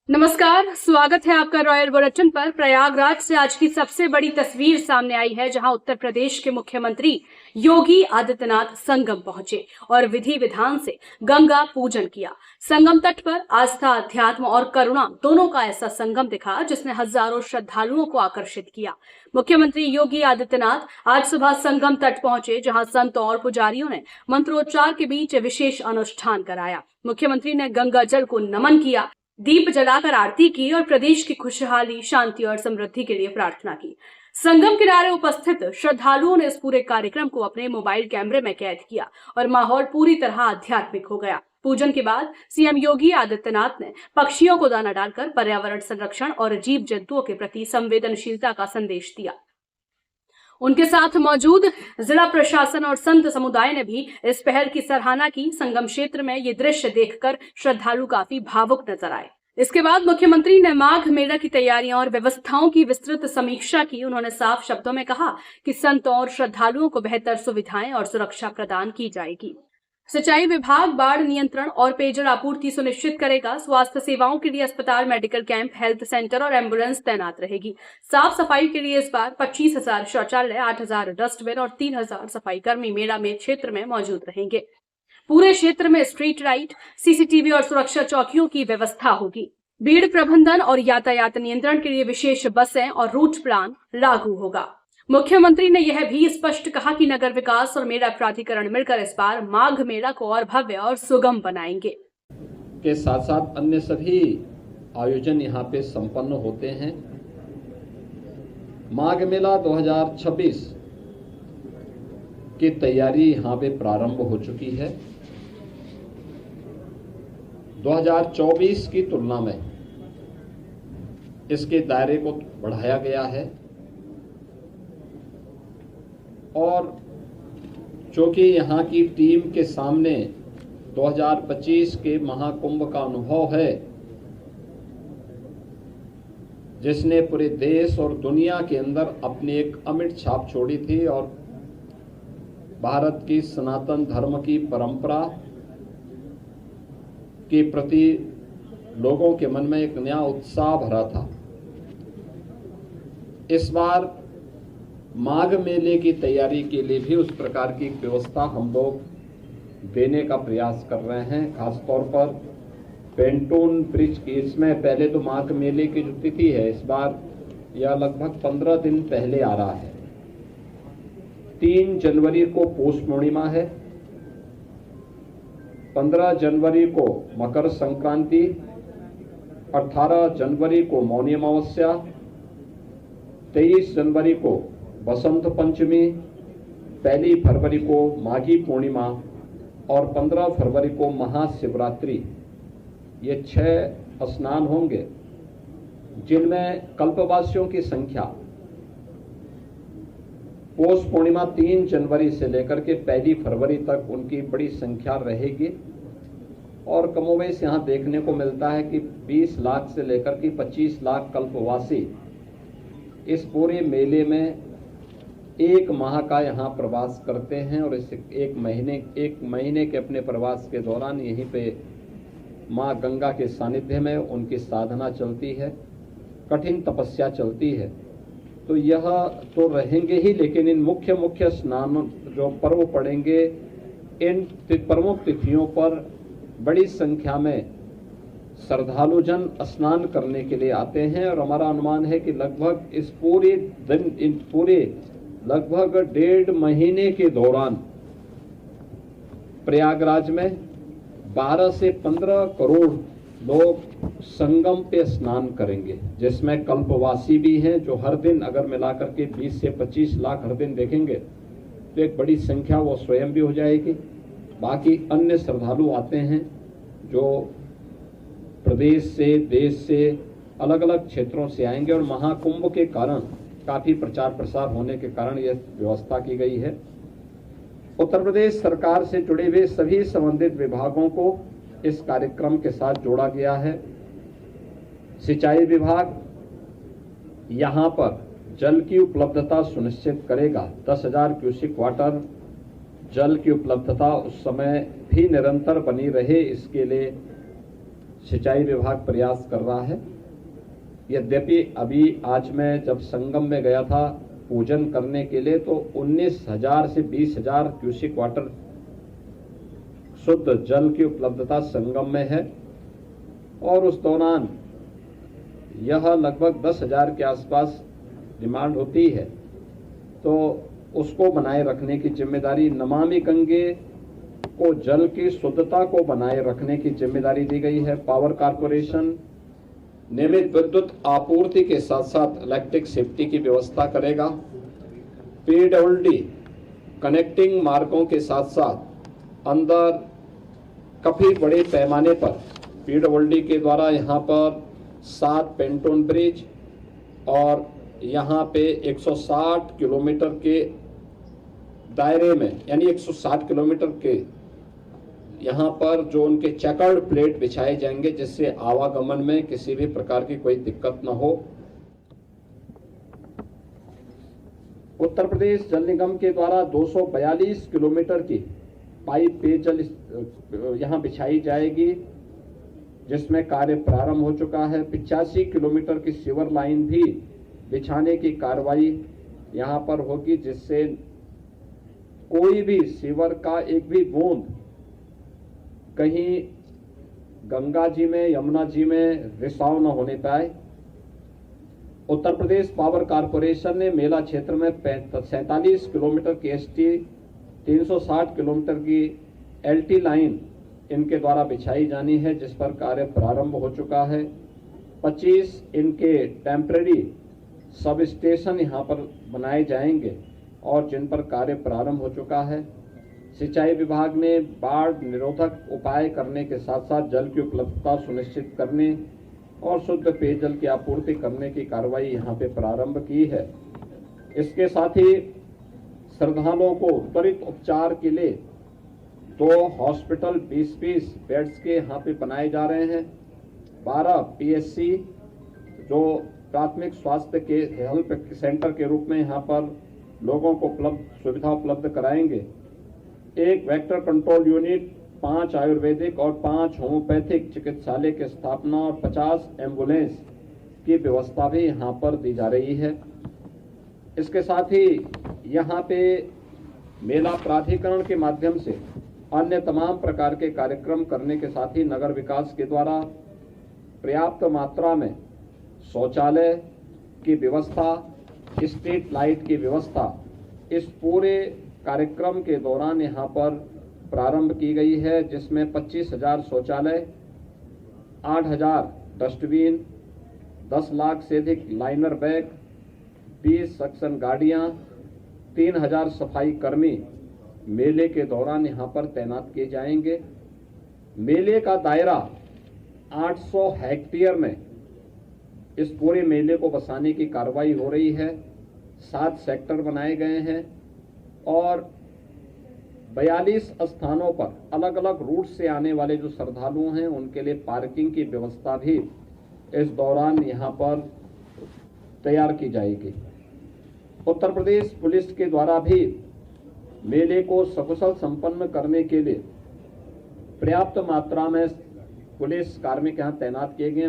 नमस्कार, स्वागत है आपका रॉयल बुलेटिन पर। प्रयागराज से आज की सबसे बड़ी तस्वीर सामने आई है, जहां उत्तर प्रदेश के मुख्यमंत्री योगी आदित्यनाथ संगम पहुंचे और विधि विधान से गंगा पूजन किया। संगम तट पर आस्था, अध्यात्म और करुणा दोनों का ऐसा संगम दिखा जिसने हजारों श्रद्धालुओं को आकर्षित किया। मुख्यमंत्री योगी आदित्यनाथ आज सुबह संगम तट पहुंचे, जहां संतों और पुजारियों ने मंत्रोच्चार के बीच विशेष अनुष्ठान कराया। मुख्यमंत्री ने गंगा जल को नमन किया, दीप जलाकर आरती की और प्रदेश की खुशहाली, शांति और समृद्धि के लिए प्रार्थना की। संगम किनारे उपस्थित श्रद्धालुओं ने इस पूरे कार्यक्रम को अपने मोबाइल कैमरे में कैद किया और माहौल पूरी तरह आध्यात्मिक हो गया। पूजन के बाद सीएम योगी आदित्यनाथ ने पक्षियों को दाना डालकर पर्यावरण संरक्षण और जीव जंतुओं के प्रति संवेदनशीलता का संदेश दिया। उनके साथ मौजूद जिला प्रशासन और संत समुदाय ने भी इस पहल की सराहना की। संगम क्षेत्र में ये दृश्य देखकर श्रद्धालु काफी भावुक नजर आए। इसके बाद मुख्यमंत्री ने माघ मेला की तैयारियां और व्यवस्थाओं की विस्तृत समीक्षा की। उन्होंने साफ शब्दों में कहा कि संतों और श्रद्धालुओं को बेहतर सुविधाएं और सुरक्षा प्रदान की जाएगी। सिंचाई विभाग बाढ़ नियंत्रण और पेयजल आपूर्ति सुनिश्चित करेगा। स्वास्थ्य सेवाओं के लिए अस्पताल, मेडिकल कैंप, हेल्थ सेंटर और एम्बुलेंस तैनात रहेगी। साफ सफाई के लिए इस बार 25,000 शौचालय, 8,000 डस्टबिन और 3,000 सफाई कर्मी मेला में क्षेत्र में मौजूद रहेंगे। पूरे क्षेत्र में स्ट्रीट लाइट, सीसीटीवी और सुरक्षा चौकियों की व्यवस्था होगी। भीड़ प्रबंधन और यातायात नियंत्रण के लिए विशेष बसें और रूट प्लान लागू होगा। मुख्यमंत्री ने यह भी स्पष्ट कहा कि नगर विकास और मेला प्राधिकरण मिलकर इस बार माघ मेला को और भव्य और सुगम बनाएंगे। के साथ साथ अन्य सभी आयोजन यहाँ पे संपन्न होते हैं। माघ मेला 2026 की तैयारी यहाँ पे प्रारंभ हो चुकी है। 2024 की तुलना में इसके दायरे को बढ़ाया गया है और चूंकि यहाँ की टीम के सामने 2025 के महाकुंभ का अनुभव है, जिसने पूरे देश और दुनिया के अंदर अपनी एक अमिट छाप छोड़ी थी और भारत की सनातन धर्म की परंपरा के प्रति लोगों के मन में एक नया उत्साह भरा था। इस बार माघ मेले की तैयारी के लिए भी उस प्रकार की व्यवस्था हम लोग देने का प्रयास कर रहे हैं। खासतौर पर पेंटून ब्रिज की, इसमें पहले तो माघ मेले की जो तिथि है इस बार यह लगभग 15 दिन पहले आ रहा है। 3 जनवरी को पौष पूर्णिमा है, 15 जनवरी को मकर संक्रांति, 18 जनवरी को मौनी अमावस्या, 23 जनवरी को बसंत पंचमी, 1 फरवरी को माघी पूर्णिमा और 15 फरवरी को महाशिवरात्रि। ये 6 स्नान होंगे जिनमें कल्पवासियों की संख्या पौष पूर्णिमा 3 जनवरी से लेकर के 1 फरवरी तक उनकी बड़ी संख्या रहेगी और कमोवेश यहाँ देखने को मिलता है कि 20 लाख से लेकर के 25 लाख कल्पवासी इस पूरे मेले में 1 माह का यहाँ प्रवास करते हैं और इस एक महीने के अपने प्रवास के दौरान यहीं पे माँ गंगा के सानिध्य में उनकी साधना चलती है, कठिन तपस्या चलती है। तो यह तो रहेंगे ही, लेकिन इन मुख्य स्नान जो पर्व पड़ेंगे, इन प्रमुख तिथियों पर बड़ी संख्या में श्रद्धालु जन स्नान करने के लिए आते हैं और हमारा अनुमान है कि लगभग इस पूरे दिन, इन पूरे लगभग 1.5 महीने के दौरान प्रयागराज में 12 से 15 करोड़ लोग संगम पे स्नान करेंगे, जिसमें कल्पवासी भी हैं जो हर दिन अगर मिलाकर के 20 से 25 लाख हर दिन देखेंगे तो एक बड़ी संख्या वो स्वयं भी हो जाएगी। बाकी अन्य श्रद्धालु आते हैं जो प्रदेश से, देश से, अलग अलग क्षेत्रों से आएंगे और महाकुंभ के कारण काफी प्रचार प्रसार होने के कारण यह व्यवस्था की गई है। उत्तर प्रदेश सरकार से जुड़े हुए सभी संबंधित विभागों को इस कार्यक्रम के साथ जोड़ा गया है। सिंचाई विभाग यहाँ पर जल की उपलब्धता सुनिश्चित करेगा। 10,000 क्यूसेक वाटर जल की उपलब्धता उस समय भी निरंतर बनी रहे, इसके लिए सिंचाई विभाग प्रयास कर रहा है। यद्यपि अभी आज मैं जब संगम में गया था पूजन करने के लिए तो 19,000 से 20,000 क्यूसिक वाटर शुद्ध जल की उपलब्धता संगम में है और उस दौरान यह लगभग 10,000 के आसपास डिमांड होती है, तो उसको बनाए रखने की जिम्मेदारी नमामि गंगे को जल की शुद्धता को बनाए रखने की जिम्मेदारी दी गई है। पावर कारपोरेशन नियमित विद्युत आपूर्ति के साथ साथ इलेक्ट्रिक सेफ्टी की व्यवस्था करेगा। पीडब्ल्यूडी कनेक्टिंग मार्गों के साथ साथ अंदर काफी बड़े पैमाने पर पीडब्ल्यूडी के द्वारा यहाँ पर 7 पेंटोन ब्रिज और यहाँ पे 160 किलोमीटर के दायरे में यानी 160 किलोमीटर के यहाँ पर जो उनके चेकर्ड प्लेट बिछाए जाएंगे जिससे आवागमन में किसी भी प्रकार की कोई दिक्कत न हो। उत्तर प्रदेश जल निगम के द्वारा 242 किलोमीटर की पाइप पेयजल यहाँ बिछाई जाएगी जिसमें कार्य प्रारंभ हो चुका है। 85 किलोमीटर की सीवर लाइन भी बिछाने की कार्रवाई यहाँ पर होगी जिससे कोई भी सीवर का एक भी बूंद कहीं गंगा जी में यमुना जी में रिसाव न होने पाए। उत्तर प्रदेश पावर कारपोरेशन ने मेला क्षेत्र में 47 किलोमीटर की एसटी 360 किलोमीटर की एलटी लाइन इनके द्वारा बिछाई जानी है जिस पर कार्य प्रारंभ हो चुका है। 25 इनके टेम्परेरी सब स्टेशन यहाँ पर बनाए जाएंगे और जिन पर कार्य प्रारंभ हो चुका है। सिंचाई विभाग ने बाढ़ निरोधक उपाय करने के साथ साथ जल की उपलब्धता सुनिश्चित करने और शुद्ध पेयजल की आपूर्ति करने की कार्रवाई यहाँ पे प्रारंभ की है। इसके साथ ही श्रद्धालुओं को त्वरित उपचार के लिए 2 हॉस्पिटल 20-20 बेड्स के यहाँ पे बनाए जा रहे हैं। 12 पीएचसी जो प्राथमिक स्वास्थ्य के हेल्थ सेंटर के रूप में यहाँ पर लोगों को सुविधा उपलब्ध कराएंगे। 1 वेक्टर कंट्रोल यूनिट, 5 आयुर्वेदिक और 5 होम्योपैथिक चिकित्सालय की स्थापना और 50 एम्बुलेंस की व्यवस्था भी यहाँ पर दी जा रही है। इसके साथ ही यहाँ पे मेला प्राधिकरण के माध्यम से अन्य तमाम प्रकार के कार्यक्रम करने के साथ ही नगर विकास के द्वारा पर्याप्त मात्रा में शौचालय की व्यवस्था, स्ट्रीट लाइट की व्यवस्था इस पूरे कार्यक्रम के दौरान यहाँ पर प्रारंभ की गई है जिसमें 25,000 शौचालय, 8,000 डस्टबिन, 10 लाख से अधिक लाइनर बैग, 20 सक्शन गाड़ियाँ, 3,000 सफाई कर्मी मेले के दौरान यहाँ पर तैनात किए जाएंगे। मेले का दायरा 800 हेक्टेयर में इस पूरे मेले को बसाने की कार्रवाई हो रही है। 7 सेक्टर बनाए गए हैं और 42 स्थानों पर अलग अलग रूट से आने वाले जो श्रद्धालु हैं उनके लिए पार्किंग की व्यवस्था भी इस दौरान यहाँ पर तैयार की जाएगी। उत्तर प्रदेश पुलिस के द्वारा भी मेले को सकुशल संपन्न करने के लिए पर्याप्त मात्रा में पुलिस कार्मिक यहाँ तैनात किए गए।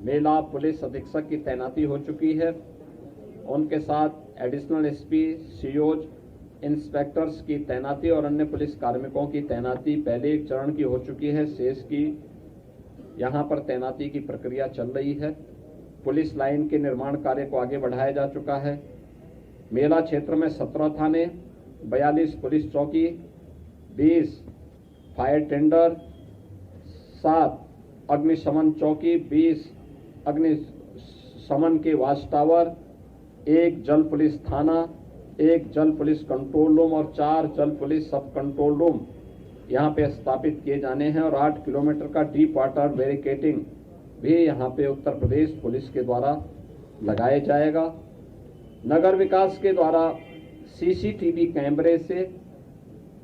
मेला पुलिस अधीक्षक की तैनाती हो चुकी है, उनके साथ एडिशनल एसपी, सीओज, इंस्पेक्टर्स की तैनाती और अन्य पुलिस कार्मिकों की तैनाती पहले एक चरण की हो चुकी है। शेष की यहाँ पर तैनाती की प्रक्रिया चल रही है। पुलिस लाइन के निर्माण कार्य को आगे बढ़ाया जा चुका है। मेला क्षेत्र में 17 थाने, 42 पुलिस चौकी, 20 फायर टेंडर, 7 अग्निशमन चौकी, 20 अग्निशमन के वाच टावर, 1 जल पुलिस थाना, 1 जल पुलिस कंट्रोल रूम और 4 जल पुलिस सब कंट्रोल रूम यहाँ पे स्थापित किए जाने हैं और 8 किलोमीटर का डीप वाटर बैरिकेडिंग भी यहाँ पे उत्तर प्रदेश पुलिस के द्वारा लगाया जाएगा। नगर विकास के द्वारा सीसीटीवी कैमरे से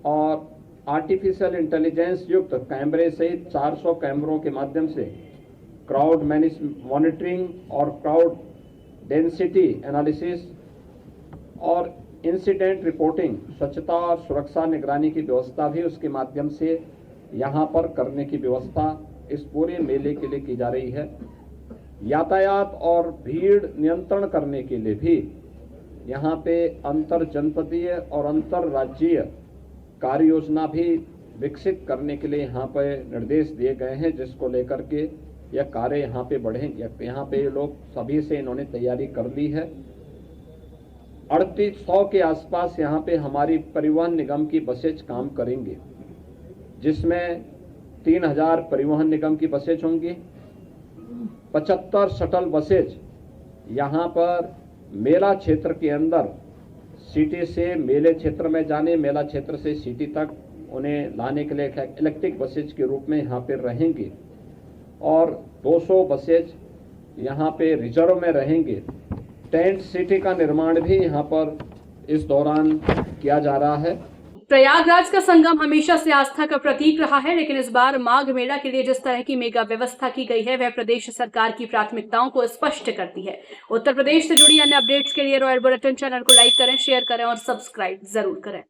और आर्टिफिशियल इंटेलिजेंस युक्त कैमरे सहित 400 कैमरों के माध्यम से क्राउड मॉनिटरिंग और क्राउड डेंसिटी एनालिसिस और इंसिडेंट रिपोर्टिंग, स्वच्छता और सुरक्षा निगरानी की व्यवस्था भी उसके माध्यम से यहाँ पर करने की व्यवस्था इस पूरे मेले के लिए की जा रही है। यातायात और भीड़ नियंत्रण करने के लिए भी यहाँ पे अंतर जनपदीय और अंतर राज्यीय कार्य योजना भी विकसित करने के लिए यहाँ पे निर्देश दिए गए हैं, जिसको लेकर के यह कार्य यहाँ पे बढ़ेंगे। यहाँ पे लोग सभी से इन्होंने तैयारी कर ली है। 3800 के आसपास यहाँ पे हमारी परिवहन निगम की बसेज काम करेंगी, जिसमें 3000 परिवहन निगम की बसेज होंगी, 75 शटल बसेज यहाँ पर मेला क्षेत्र के अंदर सिटी से मेले क्षेत्र में जाने, मेला क्षेत्र से सिटी तक उन्हें लाने के लिए इलेक्ट्रिक बसेज के रूप में यहाँ पे रहेंगी, और 200 बसेज यहाँ पे रिजर्व में रहेंगे। टेंट सिटी का निर्माण भी यहाँ पर इस दौरान किया जा रहा है। प्रयागराज का संगम हमेशा से आस्था का प्रतीक रहा है, लेकिन इस बार माघ मेला के लिए जिस तरह की मेगा व्यवस्था की गई है वह प्रदेश सरकार की प्राथमिकताओं को स्पष्ट करती है। उत्तर प्रदेश से जुड़ी अन्य अपडेट्स के लिए रॉयल बुलेटिन चैनल को लाइक करें, शेयर करें और सब्सक्राइब जरूर करें।